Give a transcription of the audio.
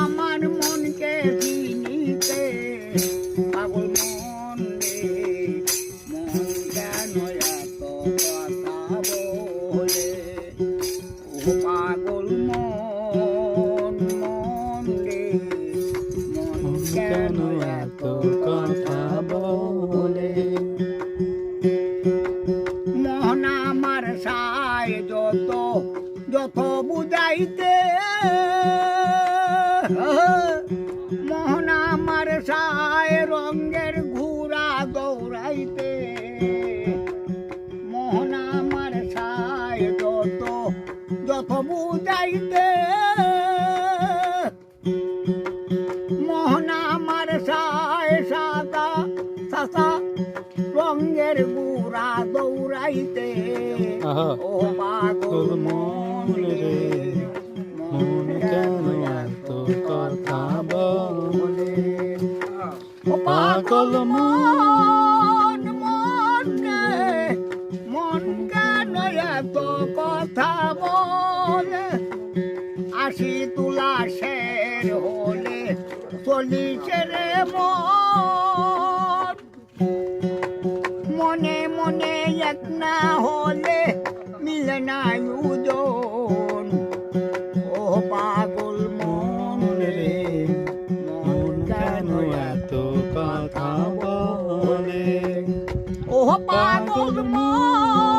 আমার মনকে চিনিতে পাগল মন রে মন কেন এত কথা বলে ও পাগল মন মন রে মন কেন এত কথা বলে মন আমার সায় যত যত বুঝাইতে মোহন আমার সায় রঙের ঘুরা দৌড়াইতে মোহন আমার সায় যত যত বুঝাইতে মোহন আমার সায় সাদা সাদা রঙের ঘুরা দৌড়াইতে ও পাগল মন রে মন কেন এত কথা বলে ও পাগল মন মন রে মন কেন এত কথা বলে আশি তুলা শের হলে চলিছে রে মন মনে মনে এক না হলে মিলে না ওজন ও পাগল মন রে মন কেন এত কথা বলে ও পাগল মন